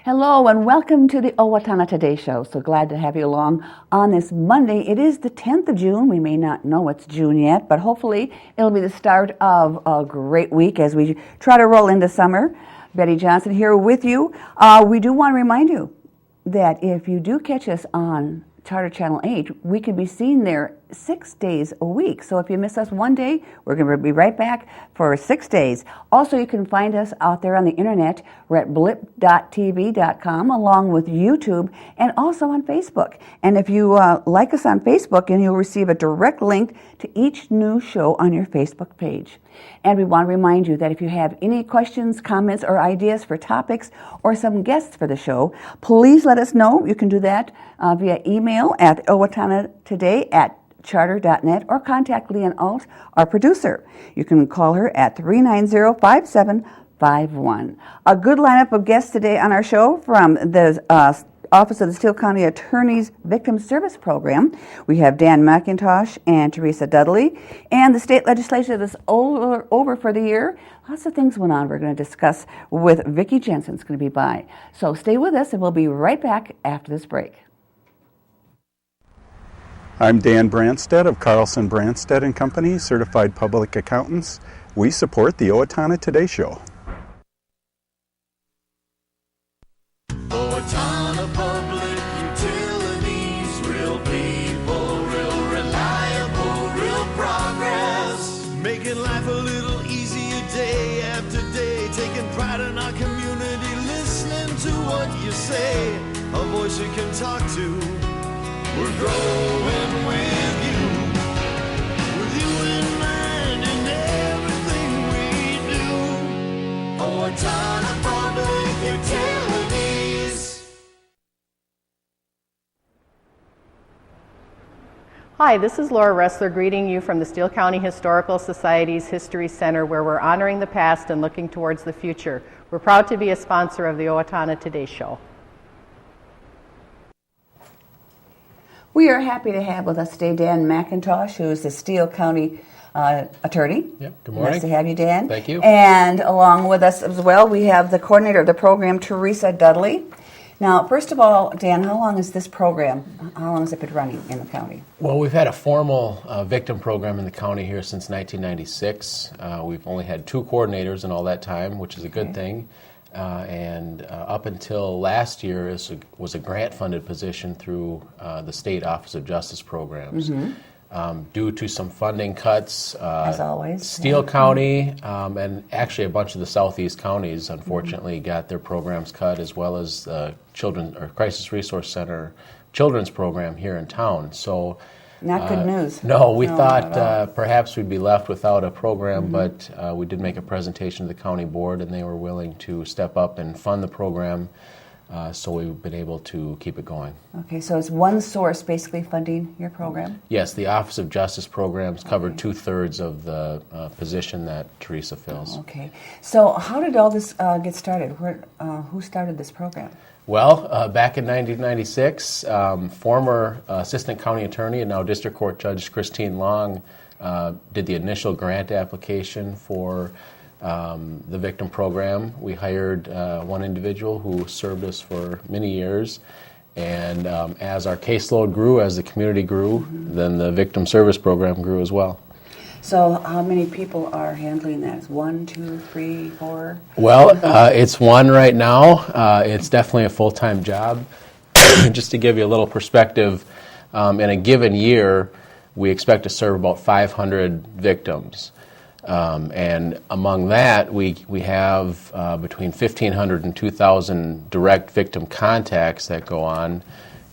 Hello and welcome to the Owatonna Today Show. So glad to have you along on this Monday. It is the 10th of June. We may not know it's June yet, but hopefully it'll be the start of a great week as we try to roll into summer. Betty Johnson here with you. We do want to remind you that if you do catch us on Charter Channel 8, we can be seen there 6 days a week. So if you miss us one day, we're going to be right back for 6 days. Also, you can find us out there on the internet. We're at blip.tv.com along with YouTube and also on Facebook. And if you like us on Facebook, and you'll receive a direct link to each new show on your Facebook page. And we want to remind you that if you have any questions, comments, or ideas for topics or some guests for the show, please let us know. You can do that via email at owatonnatoday@charter.net or contact Leanne Alt, our producer. You can call her at 390-5751. A good lineup of guests today on our show from the Office of the Steele County Attorney's Victim Service Program. We have McIntosh and Teresa Dudley. And the state legislature is over for the year. Lots of things went on we're going to discuss with Vicki. Jensen's going to be by. So stay with us and we'll be right back after this break. I'm Dan Branstad of Carlson Branstad and Company, Certified Public Accountants. We support the Owatonna Today Show. Owatonna Public Utilities, real people, real reliable, real progress. Making life a little easier day after day, taking pride in our community, listening to what you say, a voice you can talk to. We're growing with you in mind in everything we do. Owatonna Public Utilities. Hi, this is Laura Ressler greeting you from the Steele County Historical Society's History Center, where we're honoring the past and looking towards the future. We're proud to be a sponsor of the Owatonna Today Show. We are happy to have with us today Dan McIntosh, who is the Steele County attorney. Yep, good morning. Nice to have you, Dan. Thank you. And along with us as well, we have the coordinator of the program, Teresa Dudley. Now, first of all, Dan, how long is this program? How long has it been running in the county? Well, we've had a formal victim program in the county here since 1996. We've only had 2 coordinators in all that time, which is a good thing. And up until last year, it was a grant-funded position through the State Office of Justice Programs. Due to some funding cuts, as always, Steele County and actually a bunch of the southeast counties, unfortunately, got their programs cut, as well as the Children or Crisis Resource Center children's program here in town. So. Not good news. No, we thought perhaps we'd be left without a program, but we did make a presentation to the county board, and they were willing to step up and fund the program, so we've been able to keep it going. Okay, so is one source basically funding your program? Yes, the Office of Justice Programs covered 2/3 of the position that Teresa fills. Okay, so how did all this get started? Who started this program? Well, back in 1996, former Assistant County Attorney and now District Court Judge Christine Long did the initial grant application for the victim program. We hired one individual who served us for many years, and as our caseload grew, as the community grew, then the victim service program grew as well. So how many people are handling that? Is 1, 2, 3, 4? Well, it's 1 right now. It's definitely a full-time job. Just to give you a little perspective, in a given year, we expect to serve about 500 victims. And among that, we have between 1,500 and 2,000 direct victim contacts that go on.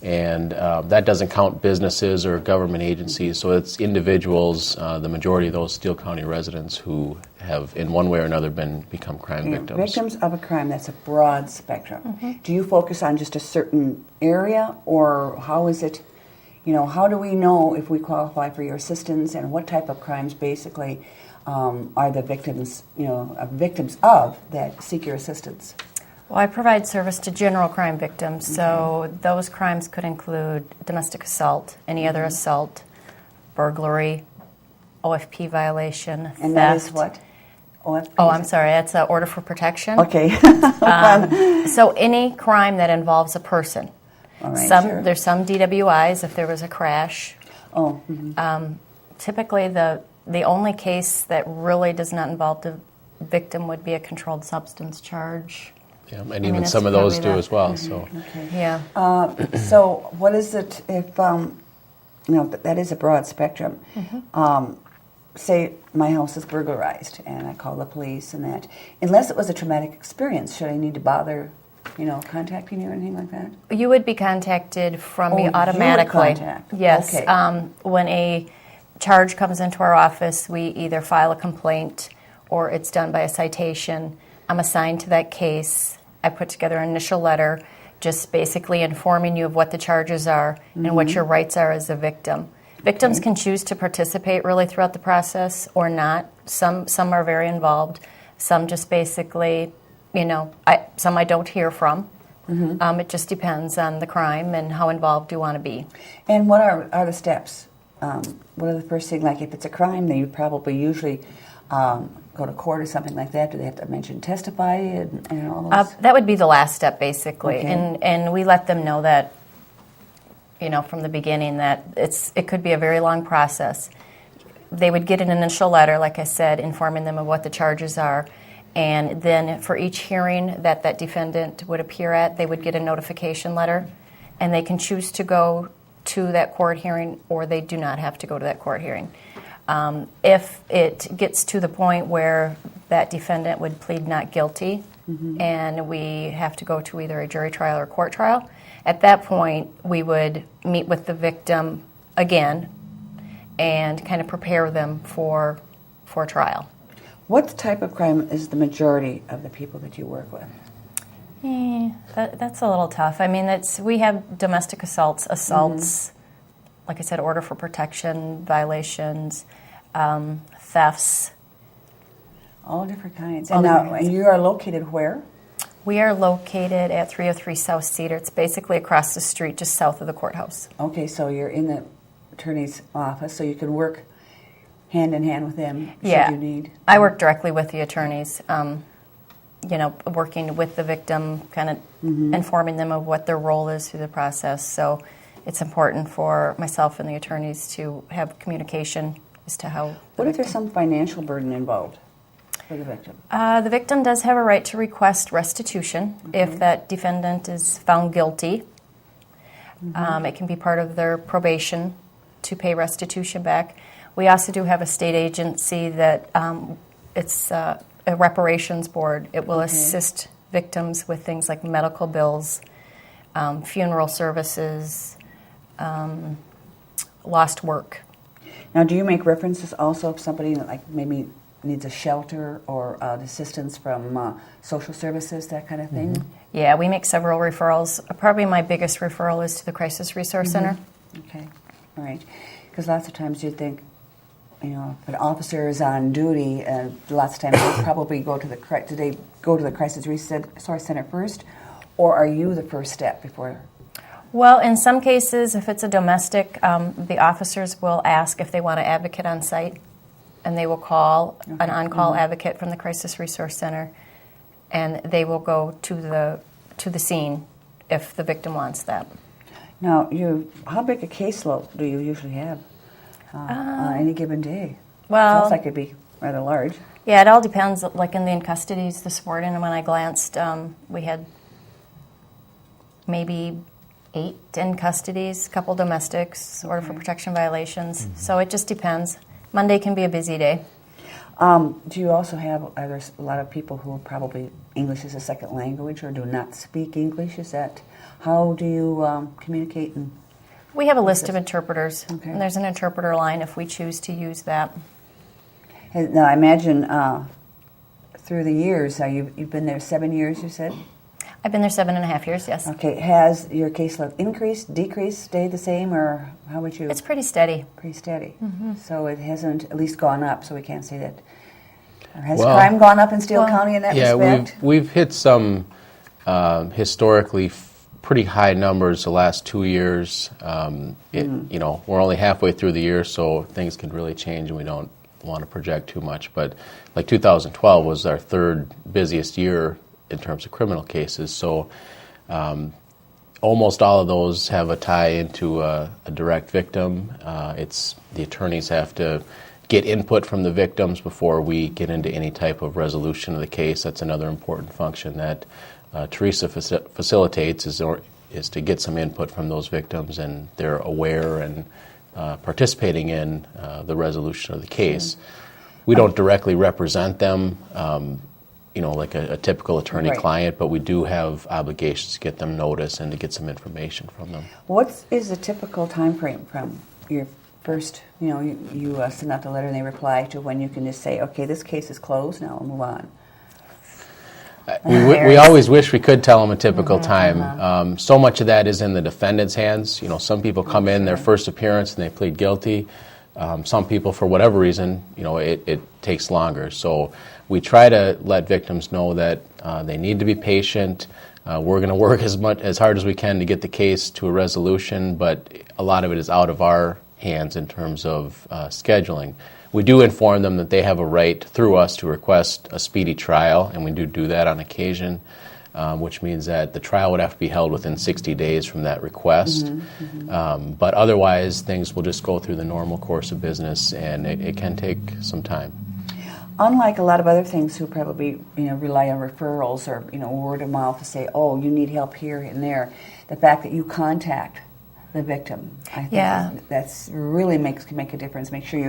And that doesn't count businesses or government agencies, so it's individuals, the majority of those Steele County residents who have in one way or another become crime victims. Victims of a crime, that's a broad spectrum. Do you focus on just a certain area, or how is it, how do we know if we qualify for your assistance, and what type of crimes basically are the victims, victims of that seek your assistance? Well, I provide service to general crime victims, so those crimes could include domestic assault, any other assault, burglary, OFP violation, and theft. that is what? OFP? Oh, I'm sorry, that's an order for protection. Okay. So any crime that involves a person. All right, sure. There's some DWIs if there was a crash. Oh. Mm-hmm. Typically, the only case that really does not involve the victim would be a controlled substance charge. Yeah, and even some of those do as well. So, Okay. Yeah. So what is it if, that is a broad spectrum. Say my house is burglarized and I call the police and that. Unless it was a traumatic experience, should I need to bother, contacting you or anything like that? You would be contacted from me you would automatically. contact. Yes. Okay. When a charge comes into our office, we either file a complaint or it's done by a citation. I'm assigned to that case. I put together an initial letter just basically informing you of what the charges are and what your rights are as a victim. Victims can choose to participate really throughout the process or not. Some are very involved. Some just basically, some I don't hear from. It just depends on the crime and how involved you want to be. And what are the steps? What are the first thing, like if it's a crime, then you probably usually go to court or something like that. Do they have to testify and all those? That would be the last step, basically. Okay. And we let them know that, from the beginning that it could be a very long process. They would get an initial letter, like I said, informing them of what the charges are. And then for each hearing that defendant would appear at, they would get a notification letter. And they can choose to go to that court hearing or they do not have to go to that court hearing. If it gets to the point where that defendant would plead not guilty and we have to go to either a jury trial or court trial, at that point we would meet with the victim again and kind of prepare them for trial. What type of crime is the majority of the people that you work with? That's a little tough. I mean, we have domestic assaults, like I said, order for protection, violations, thefts. All different kinds. And you are located where? We are located at 303 South Cedar. It's basically across the street, just south of the courthouse. Okay, so you're in the attorney's office, so you can work hand in hand with them should you need. I work directly with the attorneys, working with the victim, kind of informing them of what their role is through the process. So it's important for myself and the attorneys to have communication as to how. What if there's some financial burden involved for the victim? The victim does have a right to request restitution if that defendant is found guilty. It can be part of their probation to pay restitution back. We also do have a state agency that it's a reparations board. It will assist victims with things like medical bills, funeral services, lost work. Now, do you make references also if somebody like maybe needs a shelter or assistance from social services, that kind of thing? Yeah, we make several referrals. Probably my biggest referral is to the Crisis Resource Center. Okay, all right. Because lots of times you think, if an officer is on duty, lots of times they probably go to the Crisis Resource Center first, or are you the first step before? Well, in some cases, if it's a domestic, the officers will ask if they want an advocate on site, and they will call an on-call advocate from the Crisis Resource Center, and they will go to the scene if the victim wants that. Now, how big a caseload do you usually have on any given day? Well, sounds like it'd be rather large. Yeah, it all depends. Like in the in-custodies this morning, when I glanced, we had maybe 8 in custodies, a couple domestics, order for protection violations. So it just depends. Monday can be a busy day. Do you also are there a lot of people who are probably English as a second language or do not speak English? How do you communicate? We have a list of interpreters, Okay. and there's an interpreter line if we choose to use that. Now, I imagine through the years, you've been there 7 years, you said? I've been there 7.5 years, yes. Okay. Has your caseload increased, decreased, stayed the same, or how would you? It's pretty steady. Pretty steady. So it hasn't at least gone up, so we can't say that. Or has crime gone up in Steele County in that respect? Yeah, we've hit some historically pretty high numbers the last 2 years. We're only halfway through the year, so things can really change, and we don't want to project too much, but like 2012 was our third busiest year in terms of criminal cases. So almost all of those have a tie into a direct victim. It's the attorneys have to get input from the victims before we get into any type of resolution of the case. That's another important function that Teresa facilitates is to get some input from those victims, and they're aware and participating in the resolution of the case. We don't directly represent them, like a typical attorney-client, but we do have obligations to get them notice and to get some information from them. What is the typical time frame from your first, you send out the letter and they reply to when you can just say, okay, this case is closed, now we'll move on? We always wish we could tell them a typical time. So much of that is in the defendant's hands. Some people come in their first appearance and they plead guilty. Some people, for whatever reason, it takes longer. So we try to let victims know that they need to be patient. We're going to work as hard as we can to get the case to a resolution, but a lot of it is out of our hands in terms of scheduling. We do inform them that they have a right through us to request a speedy trial, and we do that on occasion, which means that the trial would have to be held within 60 days from that request. But otherwise, things will just go through the normal course of business, and it can take some time. Unlike a lot of other things who probably rely on referrals or word of mouth to say, oh, you need help here and there, the fact that you contact the victim, I think that's really can make a difference. Make sure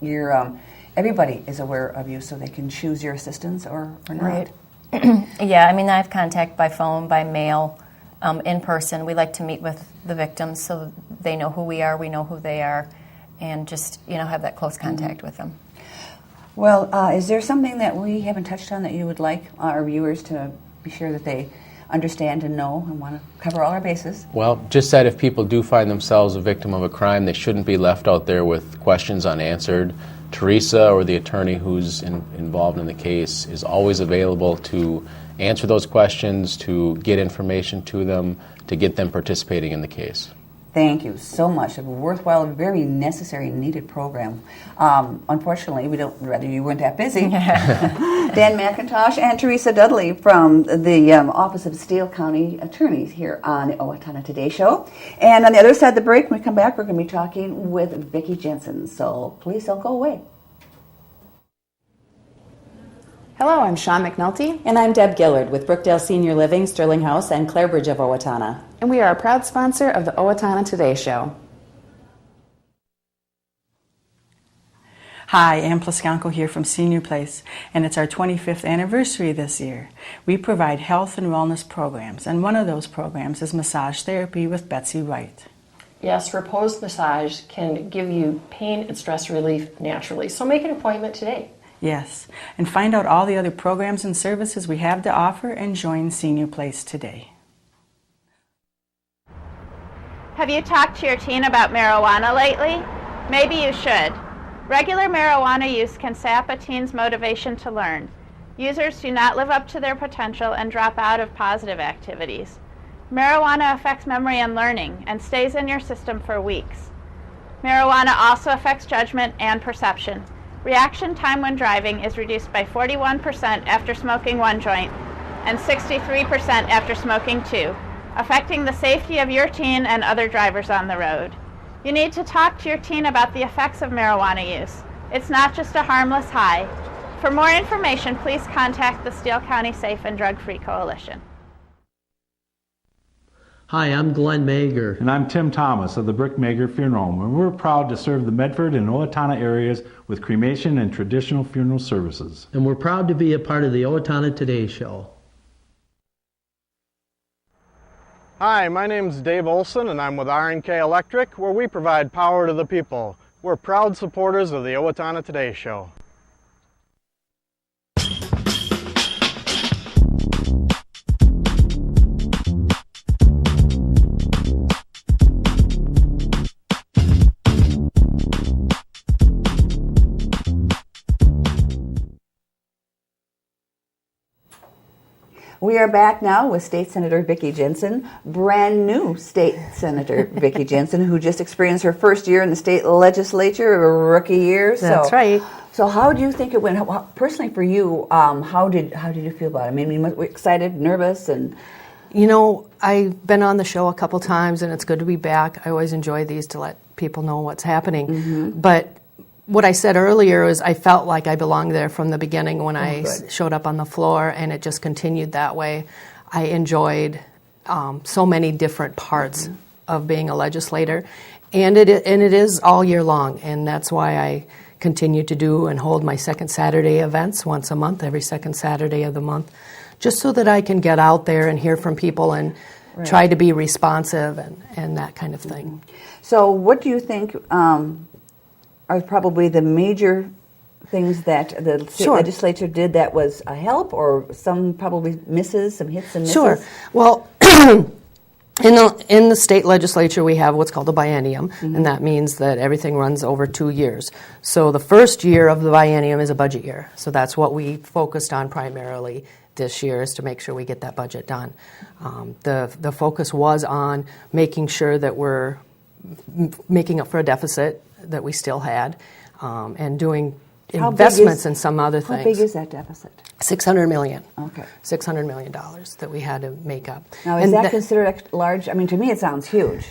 you're everybody is aware of you, so they can choose your assistance or not. Right. Yeah, I have contact by phone, by mail, in person. We like to meet with the victims so they know who we are, we know who they are, and just have that close contact with them. Well, is there something that we haven't touched on that you would like our viewers to be sure that they understand and know and want to cover all our bases? Well, just that if people do find themselves a victim of a crime, they shouldn't be left out there with questions unanswered. Teresa or the attorney who's involved in the case is always available to answer those questions, to get information to them, to get them participating in the case. Thank you so much. A worthwhile, very necessary, needed program. Unfortunately, rather you weren't that busy. Dan McIntosh and Teresa Dudley from the Office of Steele County Attorneys here on the Owatonna Today Show. And on the other side of the break, when we come back, we're going to be talking with Vicki Jensen. So please don't go away. Hello, I'm Sean McNulty. And I'm Deb Gillard with Brookdale Senior Living, Sterling House, and Clarebridge of Owatonna. And we are a proud sponsor of the Owatonna Today Show. Hi, Ann Plascanko here from Senior Place, and it's our 25th anniversary this year. We provide health and wellness programs, and one of those programs is massage therapy with Betsy Wright. Yes, Repose Massage can give you pain and stress relief naturally, so make an appointment today. Yes, and find out all the other programs and services we have to offer and join Senior Place today. Have you talked to your teen about marijuana lately? Maybe you should. Regular marijuana use can sap a teen's motivation to learn. Users do not live up to their potential and drop out of positive activities. Marijuana affects memory and learning and stays in your system for weeks. Marijuana also affects judgment and perception. Reaction time when driving is reduced by 41% after smoking one joint and 63% after smoking two, affecting the safety of your teen and other drivers on the road. You need to talk to your teen about the effects of marijuana use. It's not just a harmless high. For more information, please contact the Steele County Safe and Drug-Free Coalition. Hi, I'm Glenn Mager. And I'm Tim Thomas of the Brick Mager Funeral Home, and we're proud to serve the Medford and Owatonna areas with cremation and traditional funeral services. And we're proud to be a part of the Owatonna Today Show. Hi, my name's Dave Olson, and I'm with R&K Electric, where we provide power to the people. We're proud supporters of the Owatonna Today Show. We are back now with State Senator Vicki Jensen, brand new State Senator Vicki Jensen, who just experienced her first year in the state legislature, a rookie year. That's right. So how do you think it went? Personally for you, how did you feel about it? I mean, you were excited, nervous, and... You know, I've been on the show a couple times, and it's good to be back. I always enjoy these to let people know what's happening. Mm-hmm. But what I said earlier is I felt like I belonged there from the beginning when I showed up on the floor, and it just continued that way. I enjoyed so many different parts of being a legislator, and it is all year long, and that's why I continue to do and hold my second Saturday events once a month, every second Saturday of the month, just so that I can get out there and hear from people and try to be responsive and that kind of thing. So what do you think are probably the major things that the state legislature did that was a help, or some probably misses, some hits and misses? Sure. Well, in the state legislature we have what's called a biennium, and that means that everything runs over 2 years. So the first year of the biennium is a budget year. So that's what we focused on primarily this year, is to make sure we get that budget done. The focus was on making sure that we're making up for a deficit that we still had, and doing investments in some other things. How big is that deficit? $600 million. Okay. $600 million that we had to make up. Now, is that considered large? I mean, to me, it sounds huge.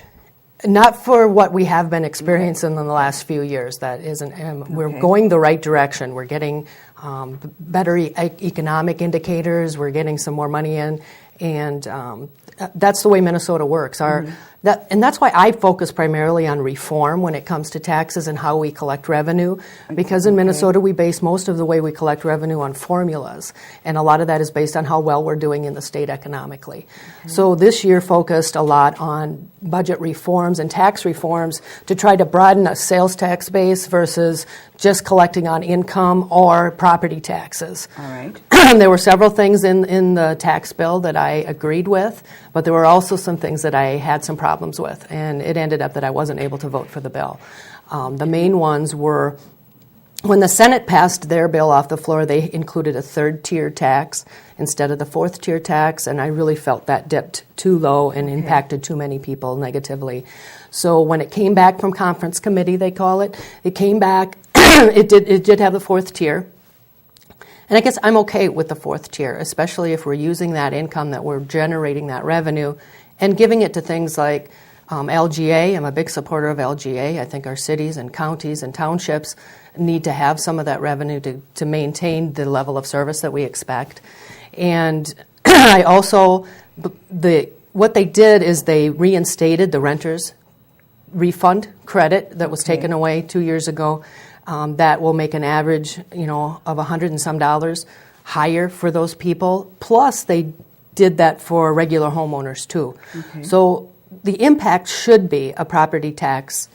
Not for what we have been experiencing in the last few years. That isn't. We're going the right direction. We're getting better economic indicators. We're getting some more money in, and that's the way Minnesota works. And that's why I focus primarily on reform when it comes to taxes and how we collect revenue, because in Minnesota we base most of the way we collect revenue on formulas, and a lot of that is based on how well we're doing in the state economically. So this year focused a lot on budget reforms and tax reforms to try to broaden a sales tax base versus just collecting on income or property taxes. All right. There were several things in the tax bill that I agreed with, but there were also some things that I had some problems with, and it ended up that I wasn't able to vote for the bill. The main ones were, when the Senate passed their bill off the floor, they included a third-tier tax instead of the fourth-tier tax, and I really felt that dipped too low and impacted too many people negatively. So when it came back from conference committee, they call it came back, it did have the fourth tier. And I guess I'm okay with the fourth tier, especially if we're using that income that we're generating, that revenue, and giving it to things like LGA. I'm a big supporter of LGA. I think our cities and counties and townships need to have some of that revenue to maintain the level of service that we expect. And I also, what they did is they reinstated the renters refund credit that was taken away 2 years ago. That will make an average, of $100 and some higher for those people. Plus, they did that for regular homeowners too. Okay. So the impact should be a property tax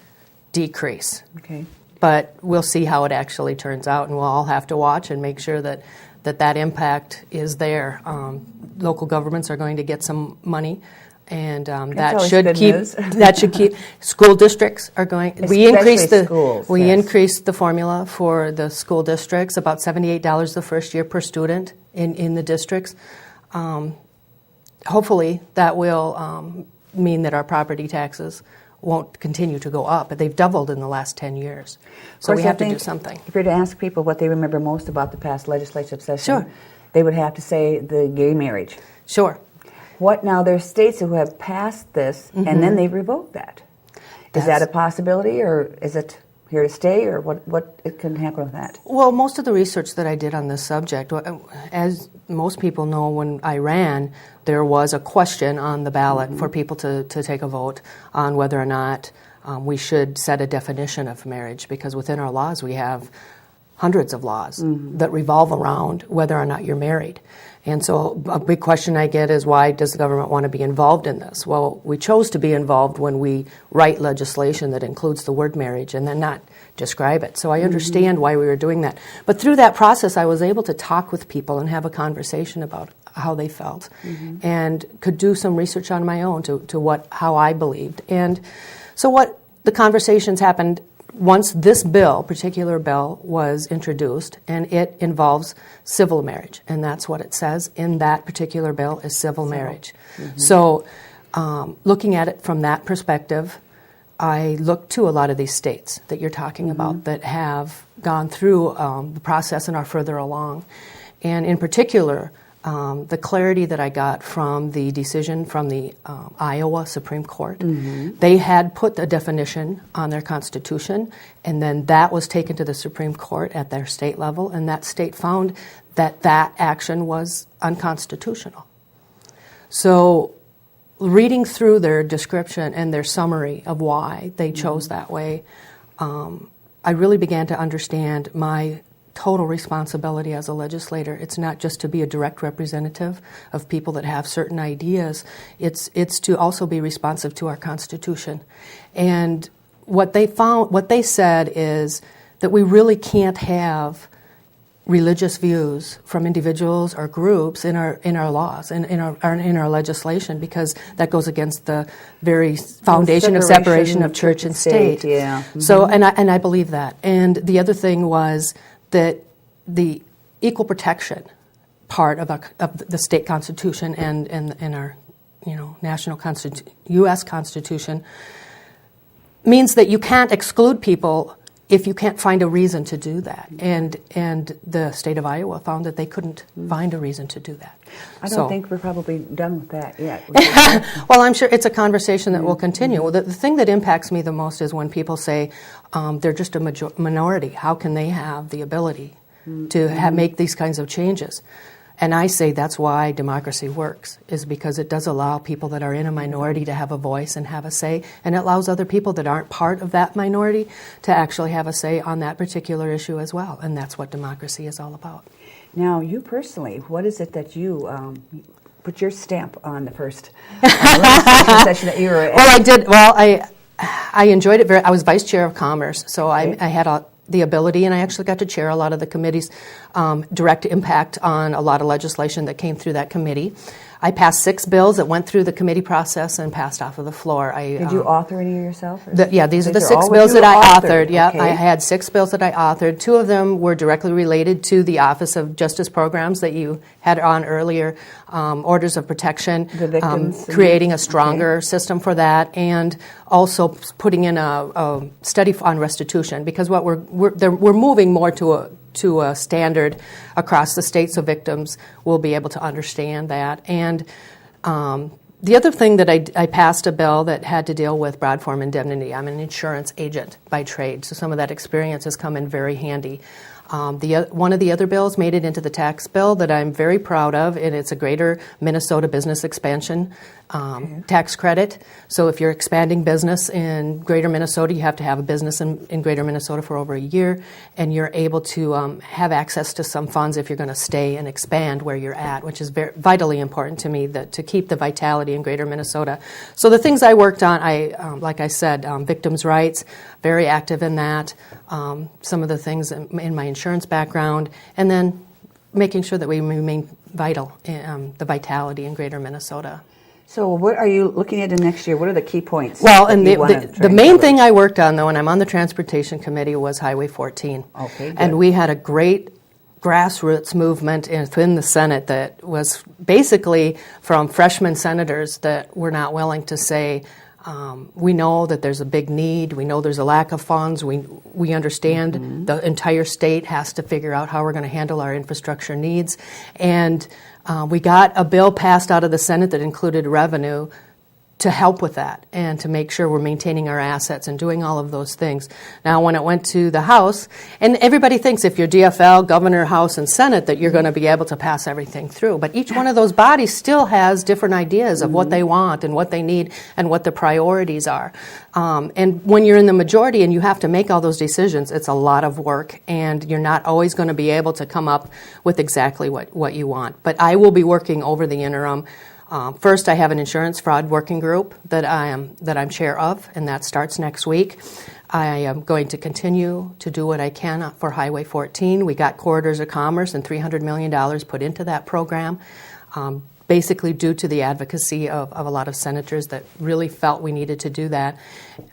decrease. Okay. But we'll see how it actually turns out, and we'll all have to watch and make sure that impact is there. Local governments are going to get some money. And that should keep school districts are going. We increased the formula for the school districts, about $78 the first year per student in the districts. Hopefully that will mean that our property taxes won't continue to go up, but they've doubled in the last 10 years. So we have to do something. If you're to ask people what they remember most about the past legislative session, they would have to say the gay marriage. Sure. What now? There's states who have passed this, and then they've revoked that. Is that a possibility, or is it here to stay, or what it can happen with that? Well, most of the research that I did on this subject, as most people know, when I ran, there was a question on the ballot for people to take a vote on whether or not we should set a definition of marriage, because within our laws we have hundreds of laws that revolve around whether or not you're married. And so a big question I get is, why does the government want to be involved in this? Well, we chose to be involved when we write legislation that includes the word marriage and then not describe it. So I understand why we were doing that. But through that process, I was able to talk with people and have a conversation about how they felt and could do some research on my own to how I believed. And so what the conversations happened once this particular bill was introduced, and it involves civil marriage, and that's what it says in that particular bill is civil marriage. Mm-hmm. So looking at it from that perspective, I look to a lot of these states that you're talking about that have gone through the process and are further along. And in particular, the clarity that I got from the decision from the Iowa Supreme Court, they had put a definition on their constitution, and then that was taken to the Supreme Court at their state level, and that state found that that action was unconstitutional. So reading through their description and their summary of why they chose that way, I really began to understand my total responsibility as a legislator. It's not just to be a direct representative of people that have certain ideas. It's to also be responsive to our Constitution. And what they said is that we really can't have religious views from individuals or groups in our laws and in our legislation, because that goes against the very foundation of separation of church and state. Yeah. So, and I believe that. And the other thing was that the equal protection part of the state constitution and our national U.S. Constitution means that you can't exclude people if you can't find a reason to do that. And the state of Iowa found that they couldn't find a reason to do that. I don't think we're probably done with that yet. Well, I'm sure it's a conversation that will continue. Well, the thing that impacts me the most is when people say they're just a minority. How can they have the ability to make these kinds of changes? And I say that's why democracy works, is because it does allow people that are in a minority to have a voice and have a say, and it allows other people that aren't part of that minority to actually have a say on that particular issue as well. And that's what democracy is all about. Now, you personally, what is it that you put your stamp on the first legislative session that you were at? Well, I did. Well, I enjoyed it very. I was vice chair of commerce, so I had the ability, and I actually got to chair a lot of the committee's direct impact on a lot of legislation that came through that committee. I passed 6 bills that went through the committee process and passed off of the floor. Did you author any yourself? Yeah, these are the 6 bills that I authored. Yeah, okay. I had 6 bills that I authored. 2 of them were directly related to the Office of Justice Programs that you had on earlier, orders of protection, the victims, creating a stronger system for that, and also putting in a study on restitution, because what we're moving more to a standard across the state, so victims will be able to understand that. And the other thing that I passed a bill that had to deal with broad form indemnity. I'm an insurance agent by trade, so some of that experience has come in very handy. One of the other bills made it into the tax bill that I'm very proud of, and it's a Greater Minnesota Business Expansion tax credit. So if you're expanding business in Greater Minnesota, you have to have a business in Greater Minnesota for over a year, and you're able to have access to some funds if you're going to stay and expand where you're at, which is vitally important to me, to keep the vitality in Greater Minnesota. So the things I worked on, like I said, victims' rights, very active in that. Some of the things in my insurance background, and then making sure that we remain vital, the vitality in Greater Minnesota. So what are you looking at in next year? What are the key points? Well, and the main thing I worked on, though, and I'm on the Transportation Committee, was Highway 14. Okay, good. And we had a great grassroots movement within the Senate that was basically from freshman senators that were not willing to say, we know that there's a big need. We know there's a lack of funds. We understand the entire state has to figure out how we're going to handle our infrastructure needs. And we got a bill passed out of the Senate that included revenue to help with that and to make sure we're maintaining our assets and doing all of those things. Now, when it went to the House, and everybody thinks if you're DFL, Governor, House, and Senate, that you're going to be able to pass everything through. But each one of those bodies still has different ideas of what they want and what they need and what the priorities are. And when you're in the majority and you have to make all those decisions, it's a lot of work, and you're not always going to be able to come up with exactly what you want. But I will be working over the interim. First, I have an insurance fraud working group that I'm chair of, and that starts next week. I am going to continue to do what I can for Highway 14. We got Corridors of Commerce and $300 million put into that program. basically due to the advocacy of a lot of senators that really felt we needed to do that.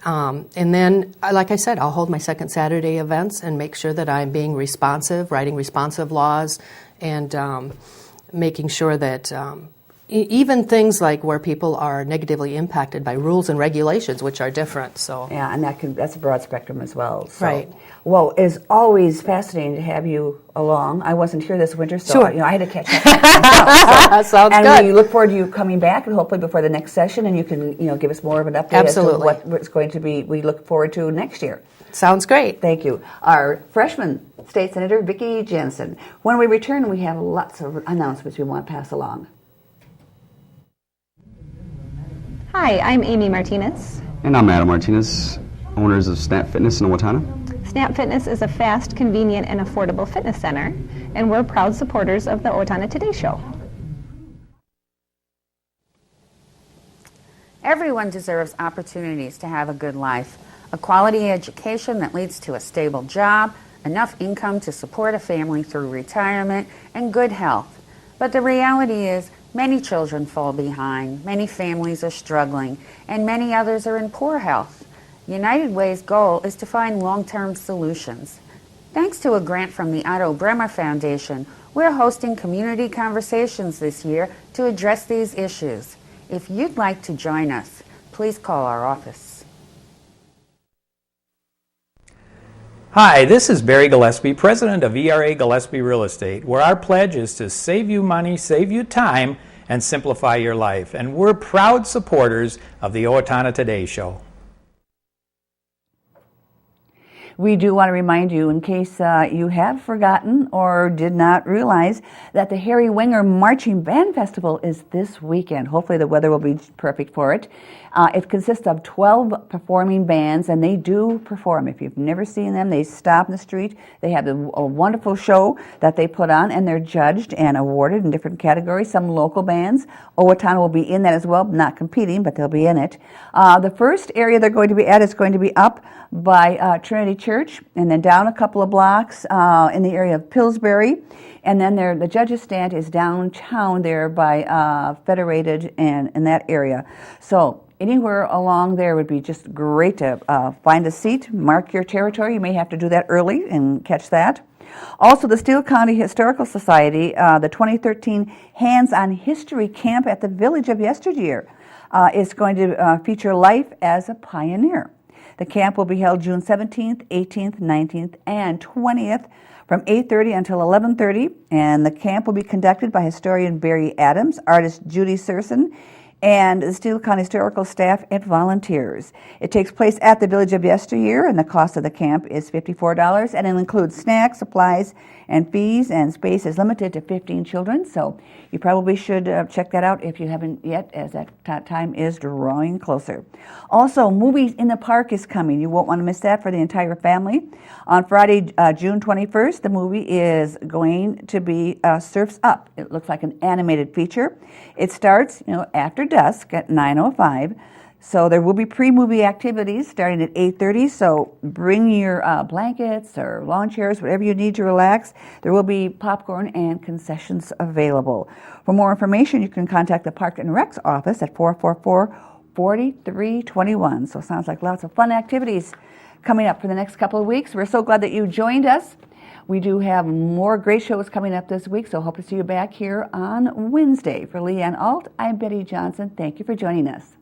And then, like I said, I'll hold my second Saturday events and make sure that I'm being responsive, writing responsive laws, and making sure that even things like where people are negatively impacted by rules and regulations, which are different. So yeah, and that's a broad spectrum as well. So. Right. Well, it's always fascinating to have you along. I wasn't here this winter, so Sure. I had to catch up. Myself, Sounds and good. we look forward to you coming back, and hopefully before the next session, and you can give us more of an update Absolutely. as to what it's going to be. We look forward to next year. Sounds great. Thank you. Our freshman state senator, Vicki Jensen. When we return, we have lots of announcements we want to pass along. Hi, I'm Amy Martinez. And I'm Adam Martinez, owners of Snap Fitness in Owatonna. Snap Fitness is a fast, convenient, and affordable fitness center, and we're proud supporters of the Owatonna Today Show. Everyone deserves opportunities to have a good life, a quality education that leads to a stable job, enough income to support a family through retirement, and good health. But the reality is, many children fall behind, many families are struggling, and many others are in poor health. United Way's goal is to find long-term solutions. Thanks to a grant from the Otto Bremer Foundation, we're hosting community conversations this year to address these issues. If you'd like to join us, please call our office. Hi, this is Barry Gillespie, president of ERA Gillespie Real Estate, where our pledge is to save you money, save you time, and simplify your life. And we're proud supporters of the Owatonna Today Show. We do want to remind you, in case you have forgotten or did not realize, that the Harry Winger Marching Band Festival is this weekend. Hopefully the weather will be perfect for it. It consists of 12 performing bands, and they do perform. If you've never seen them, they stop in the street. They have a wonderful show that they put on, and they're judged and awarded in different categories. Some local bands. Owatonna will be in that as well, not competing, but they'll be in it. The first area they're going to be at is going to be up by Trinity Church, and then down a couple of blocks in the area of Pillsbury. And then the judges' stand is downtown there by Federated and in that area. So anywhere along there would be just great to find a seat, mark your territory. You may have to do that early and catch that. Also, the Steele County Historical Society, the 2013 Hands-on History Camp at the Village of Yesteryear is going to feature life as a pioneer. The camp will be held June 17th, 18th, 19th, and 20th from 8:30 until 11:30, and the camp will be conducted by historian Barry Adams, artist Judy Surson, and the Steele County Historical staff and volunteers. It takes place at the Village of Yesteryear, and the cost of the camp is $54, and it includes snacks, supplies, and fees, and space is limited to 15 children, so you probably should check that out if you haven't yet, as that time is drawing closer. Also, Movies in the Park is coming. You won't want to miss that for the entire family. On Friday, June 21st, the movie is going to be Surf's Up. It looks like an animated feature. It starts, after dusk at 9:05. So there will be pre-movie activities starting at 8:30, so bring your blankets or lawn chairs, whatever you need to relax. There will be popcorn and concessions available. For more information, you can contact the Park and Rec's office at 444-4321. So it sounds like lots of fun activities coming up for the next couple of weeks. We're so glad that you joined us. We do have more great shows coming up this week, so hope to see you back here on Wednesday. For Leanne Alt, I'm Betty Johnson. Thank you for joining us.